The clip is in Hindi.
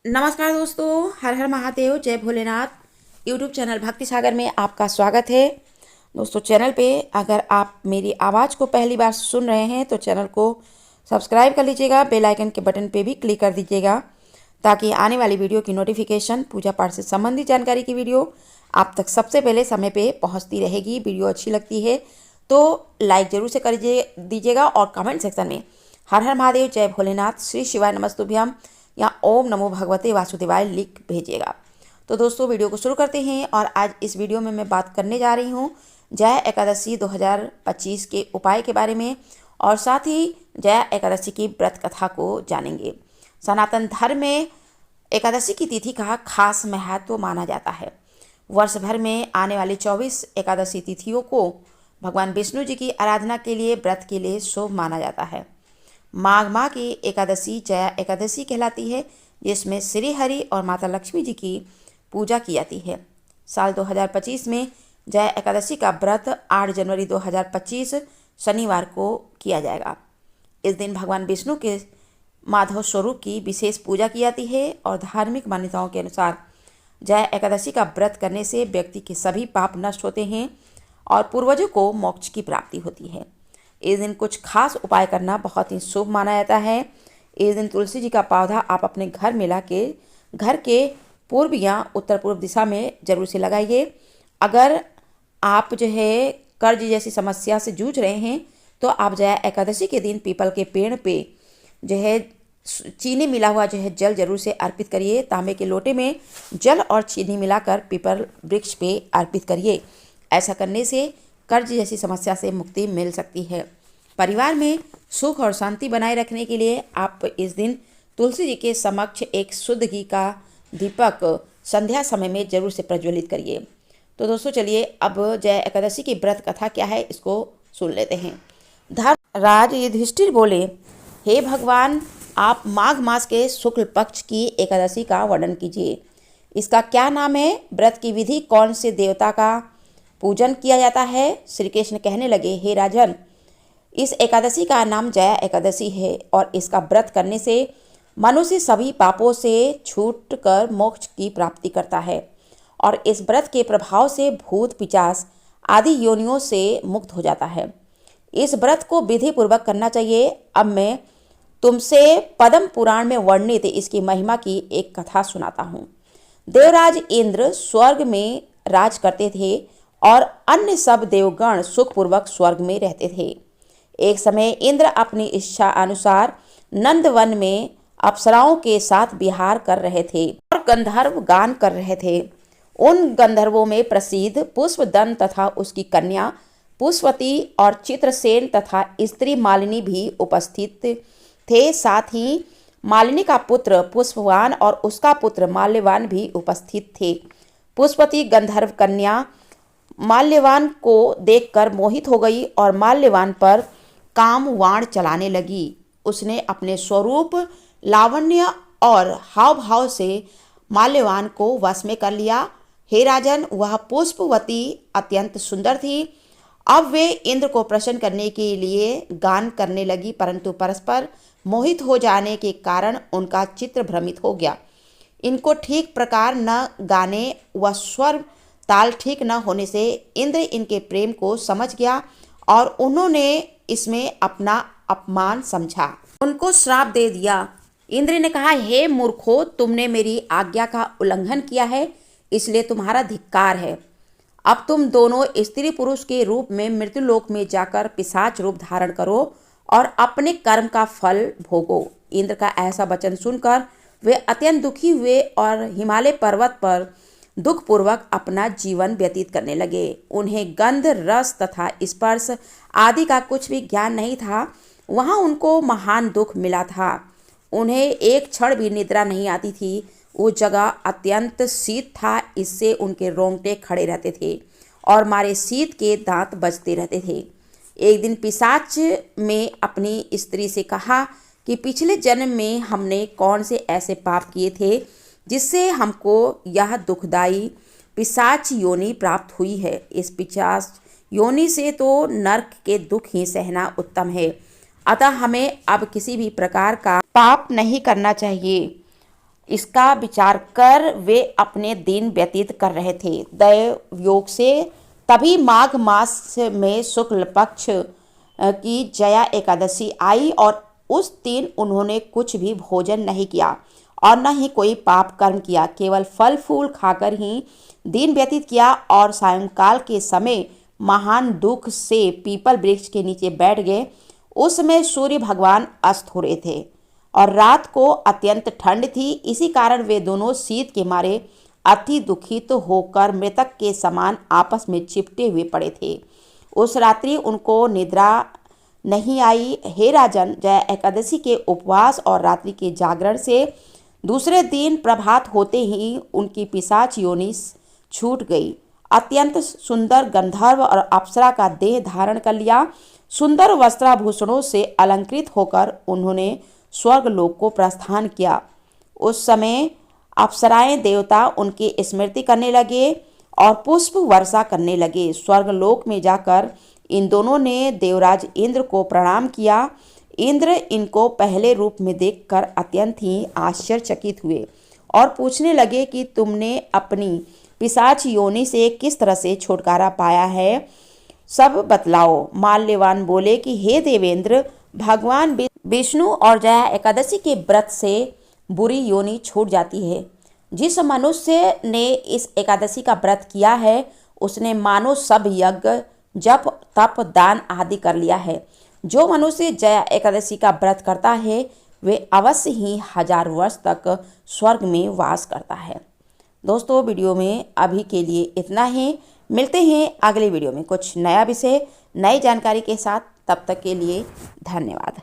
नमस्कार दोस्तों, हर हर महादेव, जय भोलेनाथ। यूट्यूब चैनल भक्ति सागर में आपका स्वागत है। दोस्तों, चैनल पे अगर आप मेरी आवाज़ को पहली बार सुन रहे हैं तो चैनल को सब्सक्राइब कर लीजिएगा, बेल आइकन के बटन पे भी क्लिक कर दीजिएगा ताकि आने वाली वीडियो की नोटिफिकेशन, पूजा पाठ से संबंधित जानकारी की वीडियो आप तक सबसे पहले समय पे पहुंचती रहेगी। वीडियो अच्छी लगती है तो लाइक जरूर से कर दीजिएगा और कमेंट सेक्शन में हर हर महादेव, जय भोलेनाथ, श्री शिवाय नमस्तुभ्यम या ओम नमो भगवते वासुदेवाय लिख भेजिएगा। तो दोस्तों, वीडियो को शुरू करते हैं और आज इस वीडियो में मैं बात करने जा रही हूँ जया एकादशी 2025 के उपाय के बारे में और साथ ही जया एकादशी की व्रत कथा को जानेंगे। सनातन धर्म में एकादशी की तिथि का खास महत्व माना जाता है। वर्ष भर में आने वाली 24 एकादशी तिथियों को भगवान विष्णु जी की आराधना के लिए, व्रत के लिए शुभ माना जाता है। माघ माह की एकादशी जया एकादशी कहलाती है, जिसमें श्री हरि और माता लक्ष्मी जी की पूजा की जाती है। साल 2025 में जया एकादशी का व्रत 8 जनवरी 2025 शनिवार को किया जाएगा। इस दिन भगवान विष्णु के माधव स्वरूप की विशेष पूजा की जाती है और धार्मिक मान्यताओं के अनुसार जया एकादशी का व्रत करने से व्यक्ति के सभी पाप नष्ट होते हैं और पूर्वजों को मोक्ष की प्राप्ति होती है। इस दिन कुछ खास उपाय करना बहुत ही शुभ माना जाता है। इस दिन तुलसी जी का पौधा आप अपने घर में ला के घर के पूर्व या उत्तर पूर्व दिशा में जरूर से लगाइए। अगर आप जो है कर्ज जैसी समस्या से जूझ रहे हैं तो आप जया एकादशी के दिन पीपल के पेड़ पे जो है चीनी मिला हुआ जो है जल जरूर से अर्पित करिए। तांबे के लोटे में जल और चीनी मिलाकर पीपल वृक्ष पे अर्पित करिए। ऐसा करने से कर्ज जैसी समस्या से मुक्ति मिल सकती है। परिवार में सुख और शांति बनाए रखने के लिए आप इस दिन तुलसी जी के समक्ष एक शुद्ध घी का दीपक संध्या समय में जरूर से प्रज्वलित करिए। तो दोस्तों, चलिए अब जया एकादशी की व्रत कथा क्या है इसको सुन लेते हैं। धर्मराज युधिष्ठिर बोले, हे भगवान, आप माघ मास के शुक्ल पक्ष की एकादशी का वर्णन कीजिए। इसका क्या नाम है? व्रत की विधि, कौन से देवता का पूजन किया जाता है? श्री कृष्ण कहने लगे, हे राजन, इस एकादशी का नाम जया एकादशी है और इसका व्रत करने से मनुष्य सभी पापों से छूट कर मोक्ष की प्राप्ति करता है और इस व्रत के प्रभाव से भूत पिशाच आदि योनियों से मुक्त हो जाता है। इस व्रत को विधि पूर्वक करना चाहिए। अब मैं तुमसे पद्म पुराण में वर्णित इसकी महिमा की एक कथा सुनाता हूँ। देवराज इंद्र स्वर्ग में राज करते थे और अन्य सब देवगण सुखपूर्वक स्वर्ग में रहते थे। एक समय इंद्र अपनी इच्छा अनुसार नंदवन में अप्सराओं के साथ विहार कर रहे थे और गंधर्व गान कर रहे थे। उन गंधर्वों में प्रसिद्ध पुष्पदंत तथा उसकी कन्या पुष्पवती और चित्रसेन तथा स्त्री मालिनी भी उपस्थित थे। साथ ही मालिनी का पुत्र पुष्पवान और उसका पुत्र माल्यवान भी उपस्थित थे। पुष्पवती गंधर्व कन्या माल्यवान को देखकर मोहित हो गई और माल्यवान पर काम वाण चलाने लगी। उसने अपने स्वरूप, लावण्य और हाव भाव से माल्यवान को वश में कर लिया। हे राजन, वह पुष्पवती अत्यंत सुंदर थी। अब वे इंद्र को प्रसन्न करने के लिए गान करने लगी, परंतु परस्पर मोहित हो जाने के कारण उनका चित्र भ्रमित हो गया। इनको ठीक प्रकार न गाने व स्वर ताल ठीक न होने से इंद्र इनके प्रेम को समझ गया और उन्होंने इसमें अपना अपमान समझा, उनको श्राप दे दिया। इंद्र ने कहा, हे मूर्खों, तुमने मेरी आज्ञा का उल्लंघन किया है, इसलिए तुम्हारा धिक्कार है। अब तुम दोनों स्त्री पुरुष के रूप में मृत्युलोक में जाकर पिशाच रूप धारण करो और अपने कर्म का फल भोगो। इंद्र का ऐसा वचन सुनकर वे अत्यंत दुखी हुए और हिमालय पर्वत पर दुखपूर्वक अपना जीवन व्यतीत करने लगे। उन्हें गंध, रस तथा स्पर्श आदि का कुछ भी ज्ञान नहीं था। वहाँ उनको महान दुख मिला था। उन्हें एक क्षण भी निद्रा नहीं आती थी। वो जगह अत्यंत शीत था, इससे उनके रोंगटे खड़े रहते थे और मारे शीत के दांत बजते रहते थे। एक दिन पिशाच में अपनी स्त्री से कहा कि पिछले जन्म में हमने कौन से ऐसे पाप किए थे जिससे हमको यह दुखदाई पिशाच योनि प्राप्त हुई है। इस पिशाच योनि से तो नरक के दुख ही सहना उत्तम है। अतः हमें अब किसी भी प्रकार का पाप नहीं करना चाहिए। इसका विचार कर वे अपने दिन व्यतीत कर रहे थे। दैव योग से तभी माघ मास में शुक्ल पक्ष की जया एकादशी आई और उस दिन उन्होंने कुछ भी भोजन नहीं किया और न ही कोई पाप कर्म किया, केवल फल फूल खाकर ही दिन व्यतीत किया और सायंकाल के समय महान दुख से पीपल वृक्ष के नीचे बैठ गए। उस समय सूर्य भगवान अस्त हो रहे थे और रात को अत्यंत ठंड थी। इसी कारण वे दोनों शीत के मारे अति दुखित होकर मृतक के समान आपस में चिपटे हुए पड़े थे। उस रात्रि उनको निद्रा नहीं आई। हे राजन, जया एकादशी के उपवास और रात्रि के जागरण से दूसरे दिन प्रभात होते ही उनकी पिशाच योनि छूट गई। अत्यंत सुंदर गंधर्व और अप्सरा का देह धारण कर लिया। सुंदर वस्त्राभूषणों से अलंकृत होकर उन्होंने स्वर्ग लोक को प्रस्थान किया। उस समय अप्सराएं देवता उनकी स्मृति करने लगे और पुष्प वर्षा करने लगे। स्वर्गलोक में जाकर इन दोनों ने देवराज इंद्र को प्रणाम किया। इंद्र इनको पहले रूप में देखकर अत्यंत ही आश्चर्यचकित हुए और पूछने लगे कि तुमने अपनी पिशाच योनि से किस तरह से छुटकारा पाया है, सब बतलाओ। माल्यवान बोले कि हे देवेंद्र, भगवान विष्णु और जया एकादशी के व्रत से बुरी योनि छूट जाती है। जिस मनुष्य ने इस एकादशी का व्रत किया है उसने मानो सब यज्ञ जप तप दान आदि कर लिया है। जो मनुष्य जया एकादशी का व्रत करता है वे अवश्य ही 1000 वर्ष तक स्वर्ग में वास करता है। दोस्तों, वीडियो में अभी के लिए इतना ही। मिलते हैं अगले वीडियो में कुछ नया विषय नई जानकारी के साथ। तब तक के लिए धन्यवाद।